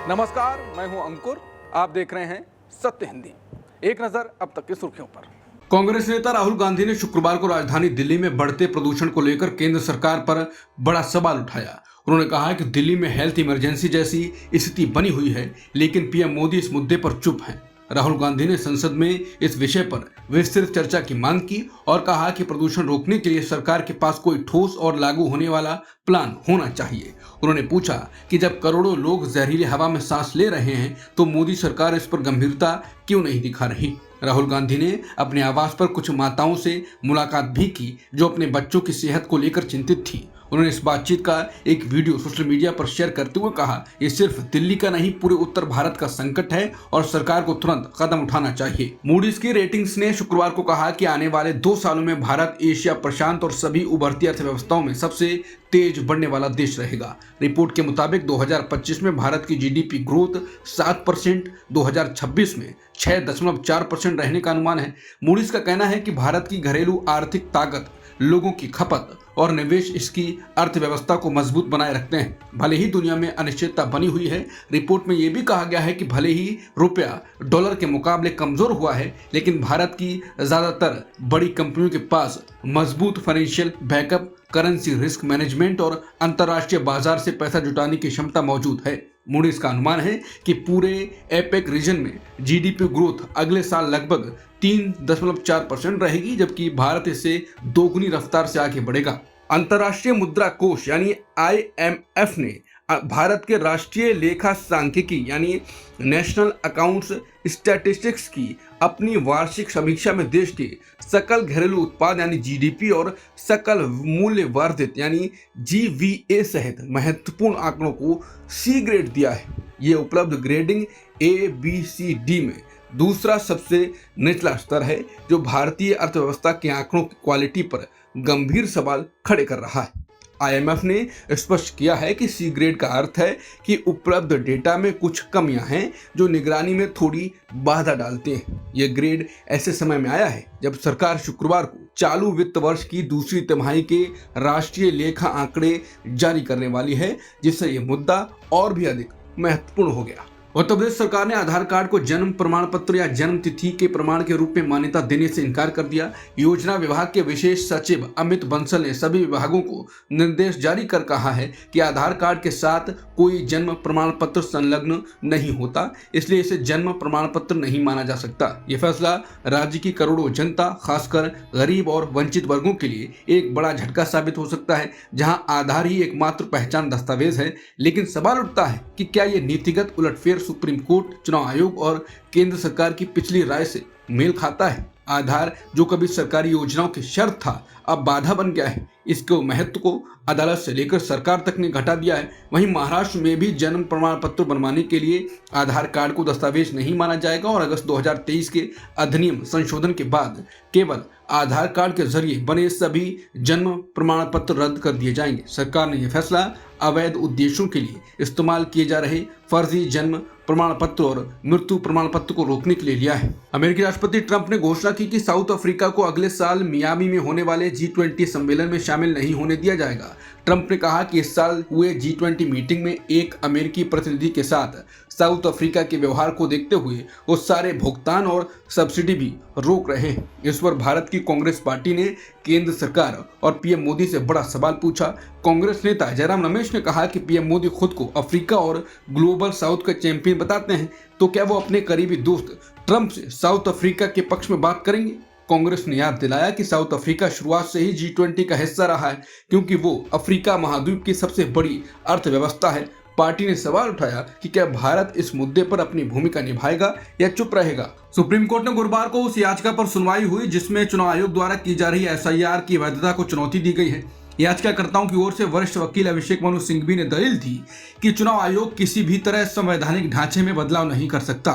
नमस्कार, मैं हूं अंकुर। आप देख रहे हैं सत्य हिंदी। एक नजर अब तक की सुर्खियों पर। कांग्रेस नेता राहुल गांधी ने शुक्रवार को राजधानी दिल्ली में बढ़ते प्रदूषण को लेकर केंद्र सरकार पर बड़ा सवाल उठाया। उन्होंने कहा कि दिल्ली में हेल्थ इमरजेंसी जैसी स्थिति बनी हुई है, लेकिन पीएम मोदी इस मुद्दे पर चुप हैं। राहुल गांधी ने संसद में इस विषय पर विस्तृत चर्चा की मांग की और कहा कि प्रदूषण रोकने के लिए सरकार के पास कोई ठोस और लागू होने वाला प्लान होना चाहिए। उन्होंने पूछा कि जब करोड़ों लोग जहरीली हवा में सांस ले रहे हैं तो मोदी सरकार इस पर गंभीरता क्यों नहीं दिखा रही। राहुल गांधी ने अपने आवास पर कुछ माताओं से मुलाकात भी की जो अपने बच्चों की सेहत को लेकर चिंतित थी। उन्होंने इस बातचीत का एक वीडियो सोशल मीडिया पर शेयर करते हुए कहा, ये सिर्फ दिल्ली का नहीं पूरे उत्तर भारत का संकट है और सरकार को तुरंत कदम उठाना चाहिए। मूडीज की रेटिंग्स ने शुक्रवार को कहा कि आने वाले 2 सालों में भारत एशिया प्रशांत और सभी उभरती अर्थव्यवस्थाओं में सबसे तेज बढ़ने वाला देश रहेगा। रिपोर्ट के मुताबिक 2025 में भारत की जीडीपी ग्रोथ 7%, 2026 में 6.4% रहने का अनुमान है। मूडीज का कहना है कि भारत की घरेलू आर्थिक ताकत, लोगों की खपत और निवेश इसकी अर्थव्यवस्था को मजबूत बनाए रखते हैं। भले ही दुनिया में अनिश्चितता बनी हुई है, रिपोर्ट में यह भी कहा गया है कि भले ही रुपया डॉलर के मुकाबले कमजोर हुआ है, लेकिन भारत की ज्यादातर बड़ी कंपनियों के पास मजबूत financial backup, currency risk management और अंतर्राष्ट्रीय बाजार से पैसा जुटाने की क्षमता मौजूद है। मूडीज का अनुमान है कि पूरे एपेक रीजन में जीडीपी ग्रोथ अगले साल लगभग 3.4% रहेगी, जबकि भारत इससे दोगुनी रफ्तार से आगे बढ़ेगा। अंतर्राष्ट्रीय मुद्रा कोष यानी IMF ने भारत के राष्ट्रीय लेखा सांख्यिकी यानी नेशनल अकाउंट्स स्टैटिस्टिक्स की अपनी वार्षिक समीक्षा में देश के सकल घरेलू उत्पाद यानी जीडीपी और सकल मूल्य वर्धित यानी GVA सहित महत्वपूर्ण आंकड़ों को C ग्रेड दिया है। ये उपलब्ध ग्रेडिंग ABCD में दूसरा सबसे निचला स्तर है, जो भारतीय अर्थव्यवस्था के आंकड़ों की क्वालिटी पर गंभीर सवाल खड़े कर रहा है। IMF ने स्पष्ट किया है कि C ग्रेड का अर्थ है कि उपलब्ध डेटा में कुछ कमियां हैं जो निगरानी में थोड़ी बाधा डालते हैं। यह ग्रेड ऐसे समय में आया है जब सरकार शुक्रवार को चालू वित्त वर्ष की दूसरी तिमाही के राष्ट्रीय लेखा आंकड़े जारी करने वाली है, जिससे यह मुद्दा और भी अधिक महत्वपूर्ण हो गया। उत्तर प्रदेश सरकार ने आधार कार्ड को जन्म प्रमाण पत्र या जन्म तिथि के प्रमाण के रूप में मान्यता देने से इनकार कर दिया। योजना विभाग के विशेष सचिव अमित बंसल ने सभी विभागों को निर्देश जारी कर कहा है कि आधार कार्ड के साथ कोई जन्म प्रमाण पत्र संलग्न नहीं होता, इसलिए इसे जन्म प्रमाण पत्र नहीं माना जा सकता। ये फैसला राज्य की करोड़ों जनता, खासकर गरीब और वंचित वर्गों के लिए एक बड़ा झटका साबित हो सकता है, जहां आधार ही एकमात्र पहचान दस्तावेज है। लेकिन सवाल उठता है कि क्या ये नीतिगत उलटफेर सुप्रीम कोर्ट, चुनाव आयोग और केंद्र सरकार की पिछली राय से मेल खाता है? आधार जो कभी सरकारी योजनाओं की शर्त था, अब बाधा बन गया है। इसके महत्व को अदालत से लेकर सरकार तक ने घटा दिया है। वहीं महाराष्ट्र में भी जन्म प्रमाण पत्र बनवाने के लिए आधार कार्ड को दस्तावेज नहीं माना जाएगा और अगस्त 2023 के अधिनियम संशोधन के बाद केवल आधार कार्ड के जरिए बने सभी जन्म प्रमाण पत्र रद्द कर दिए जाएंगे। सरकार ने यह फैसला अवैध उद्देश्यों के लिए इस्तेमाल किए जा रहे फर्जी जन्म प्रमाण पत्र और मृत्यु प्रमाण पत्र को रोकने के लिए लिया है। अमेरिकी राष्ट्रपति ट्रंप ने घोषणा की कि साउथ अफ्रीका को अगले साल मियामी में होने वाले G20 सम्मेलन में शामिल नहीं होने दिया जाएगा। ट्रंप ने कहा कि इस साल हुए G20 मीटिंग में एक अमेरिकी प्रतिनिधि के साथ साउथ अफ्रीका के व्यवहार को देखते हुए वो सारे भुगतान और सब्सिडी भी रोक रहे हैं। इस पर भारत की कांग्रेस पार्टी ने केंद्र सरकार और पीएम मोदी से बड़ा सवाल पूछा। कांग्रेस नेता जयराम रमेश ने कहा कि पीएम मोदी खुद को अफ्रीका और ग्लोबल साउथ का चैंपियन बताते हैं, तो क्या वो अपने करीबी दोस्त ट्रंप से साउथ अफ्रीका के पक्ष में बात करेंगे? कांग्रेस ने याद दिलाया कि साउथ अफ्रीका शुरुआत से ही G20 का हिस्सा रहा है, क्योंकि वो अफ्रीका महाद्वीप की सबसे बड़ी अर्थव्यवस्था है। पार्टी ने सवाल उठाया कि क्या भारत इस मुद्दे पर अपनी भूमिका निभाएगा या चुप रहेगा। सुप्रीम कोर्ट ने गुरुवार को उस याचिका पर सुनवाई हुई जिसमें चुनाव आयोग द्वारा की जा रही SIR की वैधता को चुनौती दी गई है। याचिकाकर्ताओं की ओर से वरिष्ठ वकील अभिषेक मनु सिंघवी ने दलील दी कि चुनाव आयोग किसी भी तरह संवैधानिक ढांचे में बदलाव नहीं कर सकता।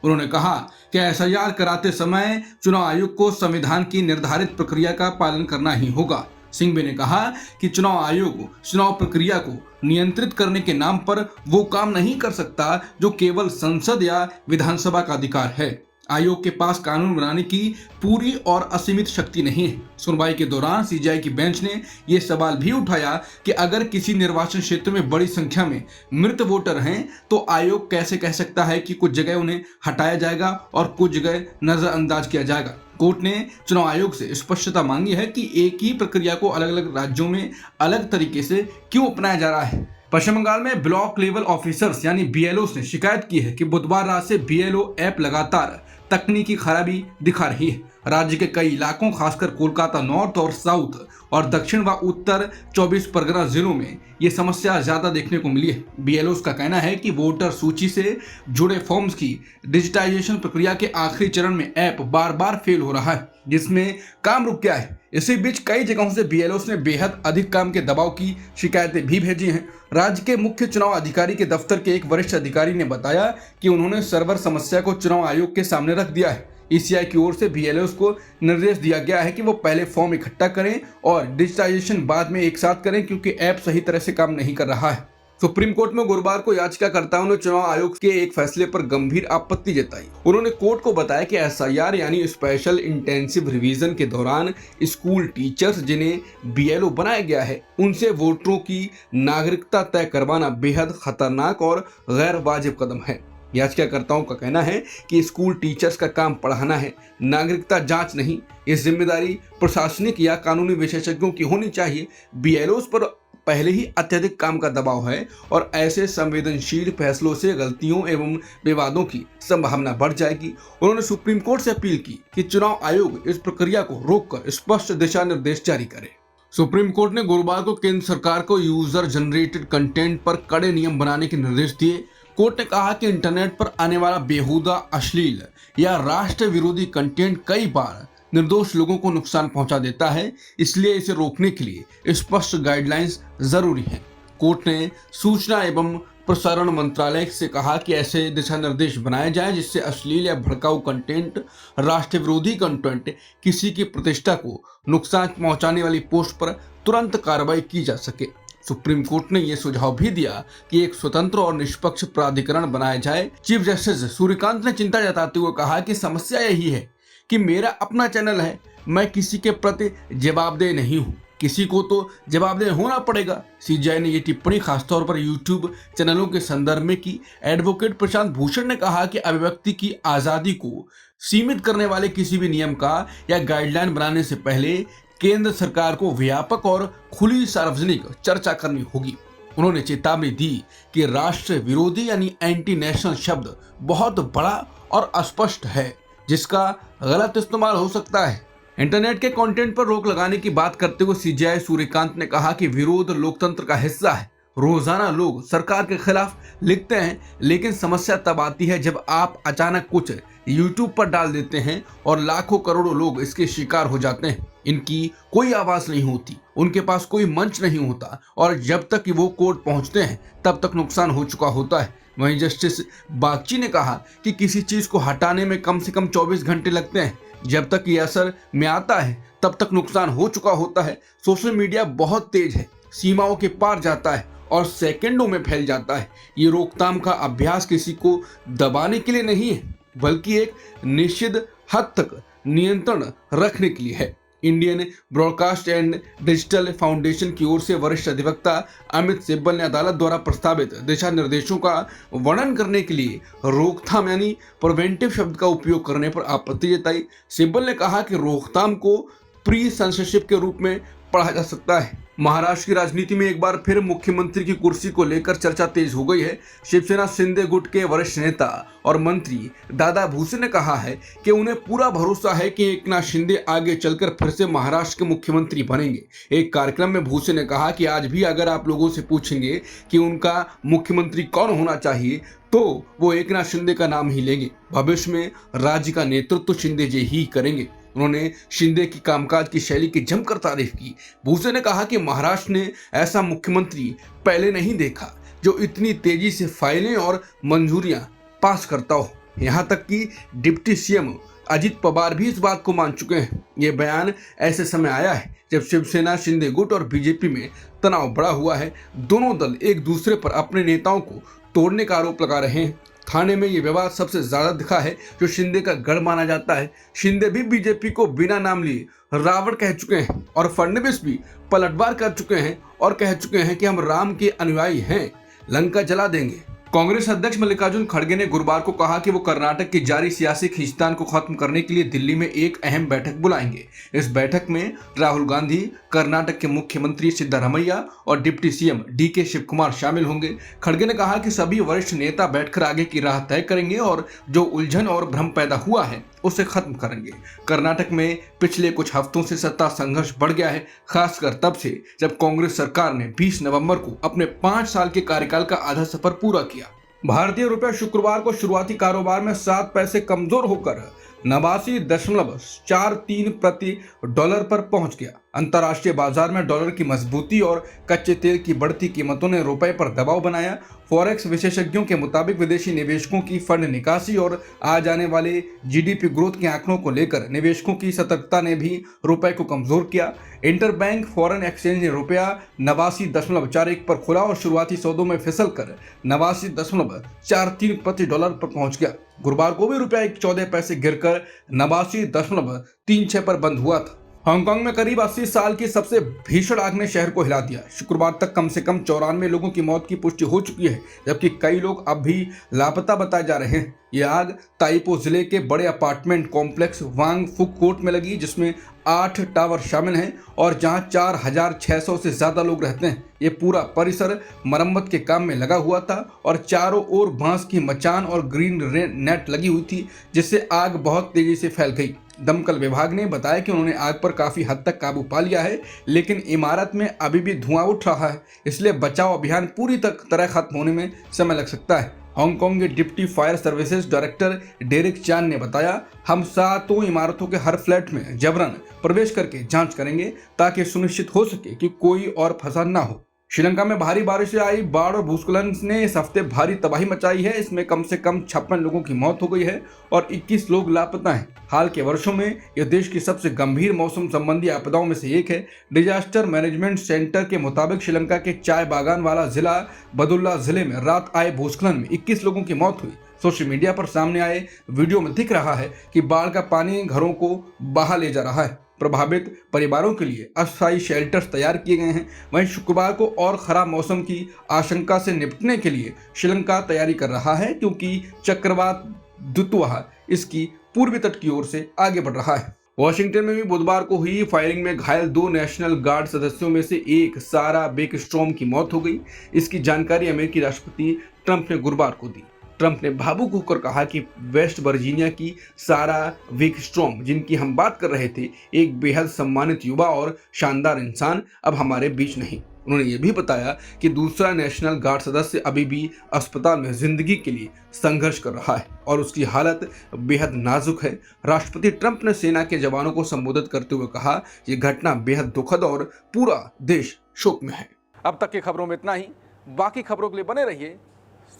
उन्होंने कहा कि SIR कराते समय चुनाव आयोग को संविधान की निर्धारित प्रक्रिया का पालन करना ही होगा। सिंघवी ने कहा कि चुनाव आयोग चुनाव प्रक्रिया को नियंत्रित करने के नाम पर वो काम नहीं कर सकता जो केवल संसद या विधानसभा का अधिकार है। आयोग के पास कानून बनाने की पूरी और असीमित शक्ति नहीं है। सुनवाई के दौरान सीजेआई की बेंच ने यह सवाल भी उठाया कि अगर किसी निर्वाचन क्षेत्र में बड़ी संख्या में मृत वोटर हैं तो आयोग कैसे कह सकता है कि कुछ जगह उन्हें हटाया जाएगा और कुछ जगह नजरअंदाज किया जाएगा। कोर्ट ने चुनाव आयोग से स्पष्टता मांगी है कि एक ही प्रक्रिया को अलग अलग राज्यों में अलग तरीके से क्यों अपनाया जा रहा है। पश्चिम बंगाल में ब्लॉक लेवल ऑफिसर्स यानी बीएलओ ने शिकायत की है कि बुधवार रात से बीएलओ ऐप लगातार तकनीकी खराबी दिखा रही है। राज्य के कई इलाकों खासकर कोलकाता नॉर्थ और साउथ और दक्षिण व उत्तर 24 परगना जिलों में ये समस्या ज्यादा देखने को मिली है। बीएलओ का कहना है कि वोटर सूची से जुड़े फॉर्म्स की डिजिटाइजेशन प्रक्रिया के आखिरी चरण में ऐप बार बार फेल हो रहा है, जिसमें काम रुक गया है। इसी बीच कई जगहों से बीएलओ ने बेहद अधिक काम के दबाव की शिकायतें भी भेजी हैं। राज्य के मुख्य चुनाव अधिकारी के दफ्तर के एक वरिष्ठ अधिकारी ने बताया कि उन्होंने सर्वर समस्या को चुनाव आयोग के सामने रख दिया है। ईसीआई की ओर से बीएलओ को निर्देश दिया गया है कि वो पहले फॉर्म इकट्ठा करें और डिजिटाइजेशन बाद में एक साथ करें, क्योंकि ऐप सही तरह से काम नहीं कर रहा है। सुप्रीम कोर्ट में गुरुवार को याचिकाकर्ताओं ने चुनाव आयोग के एक फैसले पर गंभीर आपत्ति जताई। उन्होंने कोर्ट को बताया कि एसआईआर यानी स्पेशल इंटेंसिव रिवीजन के दौरान स्कूल टीचर्स जिन्हें बीएलओ बनाया गया है उनसे वोटरों की नागरिकता तय करवाना बेहद खतरनाक और गैर वाजिब कदम है। याचिकाकर्ताओं का कहना है कि स्कूल टीचर्स का काम पढ़ाना है, नागरिकता जांच नहीं। इस जिम्मेदारी प्रशासनिक या कानूनी विशेषज्ञों की होनी चाहिए। बीएलओ पर पहले ही अत्यधिक काम का दबाव है और ऐसे संवेदनशील फैसलों से गलतियों एवं विवादों की संभावना बढ़ जाएगी। उन्होंने सुप्रीम कोर्ट से अपील की कि चुनाव आयोग इस प्रक्रिया को रोककर स्पष्ट दिशा निर्देश जारी करे। सुप्रीम कोर्ट ने गुरुवार को केंद्र सरकार को यूजर जनरेटेड कंटेंट पर कड़े नियम बनाने के निर्देश दिए। कोर्ट ने कहा कि इंटरनेट पर आने वाला बेहुदा, अश्लील या राष्ट्र विरोधी कंटेंट कई बार निर्दोष लोगों को नुकसान पहुंचा देता है, इसलिए इसे रोकने के लिए स्पष्ट गाइडलाइंस जरूरी हैं। कोर्ट ने सूचना एवं प्रसारण मंत्रालय से कहा कि ऐसे दिशा निर्देश बनाए जाएं जिससे अश्लील या भड़काऊ कंटेंट, राष्ट्र विरोधी कंटेंट, किसी की प्रतिष्ठा को नुकसान पहुंचाने वाली पोस्ट पर तुरंत कार्रवाई की जा सके। सुप्रीम कोर्ट ने यह सुझाव भी दिया कि एक स्वतंत्र और निष्पक्ष प्राधिकरण बनाया जाए। चीफ जस्टिस सूर्यकांत ने चिंता जताते हुए कहा कि समस्या यही है कि मेरा अपना चैनल है, मैं किसी के प्रति जवाबदेह नहीं हूँ, किसी को तो जवाबदेह होना पड़ेगा। सीजेआई ने यह टिप्पणी खासतौर पर यूट्यूब चैनलों के संदर्भ में की। एडवोकेट प्रशांत भूषण ने कहा कि अभिव्यक्ति की आजादी को सीमित करने वाले किसी भी नियम का या गाइडलाइन बनाने से पहले केंद्र सरकार को व्यापक और खुली सार्वजनिक चर्चा करनी होगी। उन्होंने चेतावनी दी कि राष्ट्र विरोधी यानी एंटी नेशनल शब्द बहुत बड़ा और अस्पष्ट है, जिसका गलत इस्तेमाल हो सकता है। इंटरनेट के कंटेंट पर रोक लगाने की बात करते हुए सीजेआई सूर्यकांत ने कहा कि विरोध लोकतंत्र का हिस्सा है। रोजाना लोग सरकार के खिलाफ लिखते हैं, लेकिन समस्या तब आती है जब आप अचानक कुछ यूट्यूब पर डाल देते हैं और लाखों करोड़ों लोग इसके शिकार हो जाते हैं। इनकी कोई आवाज नहीं होती, उनके पास कोई मंच नहीं होता और जब तक कि वो कोर्ट पहुंचते हैं तब तक नुकसान हो चुका होता है। वहीं जस्टिस बागची ने कहा कि किसी चीज को हटाने में कम से कम 24 घंटे लगते हैं, जब तक ये असर में आता है तब तक नुकसान हो चुका होता है। सोशल मीडिया बहुत तेज है, सीमाओं के पार जाता है और सेकंडों में फैल जाता है। ये रोकथाम का अभ्यास किसी को दबाने के लिए नहीं है, बल्कि एक निश्चित हद तक नियंत्रण रखने के लिए है। Indian broadcast and digital foundation की ओर से वरिष्ठ अधिवक्ता अमित सिब्बल ने अदालत द्वारा प्रस्तावित दिशा निर्देशों का वर्णन करने के लिए रोकथाम यानी प्रिवेंटिव शब्द का उपयोग करने पर आपत्ति जताई। सिब्बल ने कहा कि रोकथाम को प्री सेंसरशिप के रूप में पढ़ा जा सकता है। महाराष्ट्र की राजनीति में एक बार फिर मुख्यमंत्री की कुर्सी को लेकर चर्चा तेज हो गई है। शिवसेना शिंदे गुट के वरिष्ठ नेता और मंत्री दादा भुसे ने कहा है कि उन्हें पूरा भरोसा है कि एकनाथ शिंदे आगे चलकर फिर से महाराष्ट्र के मुख्यमंत्री बनेंगे। एक कार्यक्रम में भुसे ने कहा कि आज भी अगर आप लोगों से पूछेंगे कि उनका मुख्यमंत्री कौन होना चाहिए तो वो एकनाथ शिंदे का नाम ही लेंगे। भविष्य में राज्य का नेतृत्व शिंदे जी ही करेंगे। उन्होंने शिंदे की कामकाज की शैली की जमकर तारीफ की। भूसे ने कहा कि महाराष्ट्र ने ऐसा मुख्यमंत्री पहले नहीं देखा जो इतनी तेजी से फाइलें और मंजूरियां पास करता हो। यहां तक कि डिप्टी सीएम अजित पवार भी इस बात को मान चुके हैं। ये बयान ऐसे समय आया है जब शिवसेना शिंदे गुट और बीजेपी में तनाव बढ़ा हुआ है। दोनों दल एक दूसरे पर अपने नेताओं को तोड़ने का आरोप लगा रहे हैं। थाने में ये विवाद सबसे ज्यादा दिखा है, जो शिंदे का गढ़ माना जाता है। शिंदे भी बीजेपी को बिना नाम लिए रावण कह चुके हैं और फडणवीस भी पलटवार कर चुके हैं और कह चुके हैं कि हम राम के अनुयायी हैं, लंका जला देंगे। कांग्रेस अध्यक्ष मल्लिकार्जुन खड़गे ने गुरुवार को कहा कि वो कर्नाटक की जारी सियासी खींचतान को खत्म करने के लिए दिल्ली में एक अहम बैठक बुलाएंगे। इस बैठक में राहुल गांधी, कर्नाटक के मुख्यमंत्री सिद्धारमैया और deputy CM DK Shivakumar शामिल होंगे। खड़गे ने कहा कि सभी वरिष्ठ नेता बैठकर आगे की राह तय करेंगे और जो उलझन और भ्रम पैदा हुआ है उसे खत्म करेंगे। कर्नाटक में पिछले कुछ हफ्तों से सत्ता संघर्ष बढ़ गया है, खासकर तब से जब कांग्रेस सरकार ने 20 नवंबर को अपने 5 साल के कार्यकाल का आधा सफर पूरा किया। भारतीय रुपया शुक्रवार को शुरुआती कारोबार में 7 पैसे कमजोर होकर 89.43 प्रति डॉलर पर पहुंच गया। अंतर्राष्ट्रीय बाजार में डॉलर की मजबूती और कच्चे तेल की बढ़ती कीमतों ने रुपए पर दबाव बनाया। फॉरेक्स विशेषज्ञों के मुताबिक विदेशी निवेशकों की फंड निकासी और आ जाने वाले जीडीपी ग्रोथ के आंकड़ों को लेकर निवेशकों की सतर्कता ने भी रुपए को कमजोर किया। इंटरबैंक फॉरेन एक्सचेंज ने रुपया 89.41 पर खुला और शुरुआती सौदों में फिसलकर 89.43 प्रति डॉलर पर पहुंच गया। गुरुवार को भी रुपया 14 पैसे गिरकर 89.36 पर बंद हुआ था। हांगकांग में करीब 80 साल की सबसे भीषण आग ने शहर को हिला दिया। शुक्रवार तक कम से कम 94 लोगों की मौत की पुष्टि हो चुकी है, जबकि कई लोग अब भी लापता बताए जा रहे हैं। यह आग ताइपो जिले के बड़े अपार्टमेंट कॉम्प्लेक्स वांग फुक कोर्ट में लगी, जिसमें 8 टावर शामिल हैं और जहां 4600 से ज्यादा लोग रहते हैं। ये पूरा परिसर मरम्मत के काम में लगा हुआ था और चारों ओर बांस की मचान और ग्रीन नेट लगी हुई थी, जिससे आग बहुत तेजी से फैल गई। दमकल विभाग ने बताया कि उन्होंने आग पर काफी हद तक काबू पा लिया है, लेकिन इमारत में अभी भी धुआं उठ रहा है, इसलिए बचाव अभियान पूरी तरह खत्म होने में समय लग सकता है। हांगकांग के deputy fire services director Derek Chan ने बताया, हम 7 इमारतों के हर फ्लैट में जबरन प्रवेश करके जांच करेंगे ताकि सुनिश्चित हो सके कि कोई और फंसा ना हो। श्रीलंका में भारी बारिश से आई बाढ़ और भूस्खलन ने इस हफ्ते भारी तबाही मचाई है। इसमें कम से कम 56 लोगों की मौत हो गई है और 21 लोग लापता हैं। हाल के वर्षों में यह देश की सबसे गंभीर मौसम संबंधी आपदाओं में से एक है। डिजास्टर मैनेजमेंट सेंटर के मुताबिक श्रीलंका के चाय बागान वाला जिला बदुल्ला जिले में रात आए भूस्खलन में 21 लोगों की मौत हुई। सोशल मीडिया पर सामने आए वीडियो में दिख रहा है कि बाढ़ का पानी घरों को बहा ले जा रहा है। प्रभावित परिवारों के लिए अस्थायी शेल्टर्स तैयार किए गए हैं। वहीं शुक्रवार को और खराब मौसम की आशंका से निपटने के लिए श्रीलंका तैयारी कर रहा है, क्योंकि चक्रवात दुतुआ इसकी पूर्वी तट की ओर से आगे बढ़ रहा है। वॉशिंगटन में भी बुधवार को हुई फायरिंग में घायल 2 नेशनल गार्ड सदस्यों में से एक सारा बेकस्ट्रॉम की मौत हो गई। इसकी जानकारी अमेरिकी राष्ट्रपति ट्रंप ने गुरुवार को दी। ट्रंप ने भावुक होकर कहा कि वेस्ट वर्जीनिया की सारा विकस्ट्रॉम, जिनकी हम बात कर रहे थे, एक बेहद सम्मानित युवा और शानदार इंसान, अब हमारे बीच नहीं। उन्होंने ये भी बताया कि दूसरा नेशनल गार्ड सदस्य अभी भी अस्पताल में जिंदगी के लिए संघर्ष कर रहा है और उसकी हालत बेहद नाजुक है। राष्ट्रपति ट्रंप ने सेना के जवानों को संबोधित करते हुए कहा, ये घटना बेहद दुखद और पूरा देश शोक में है। अब तक की खबरों में इतना ही। बाकी खबरों के लिए बने रहिए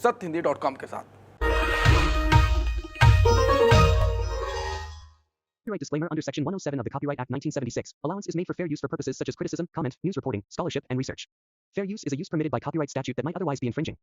सत्यहिंदी.com के साथ। Copyright disclaimer under Section 107 of the Copyright Act 1976. Allowance is made for fair use for purposes such as criticism, comment, news reporting, scholarship, and research. Fair use is a use permitted by copyright statute that might otherwise be infringing.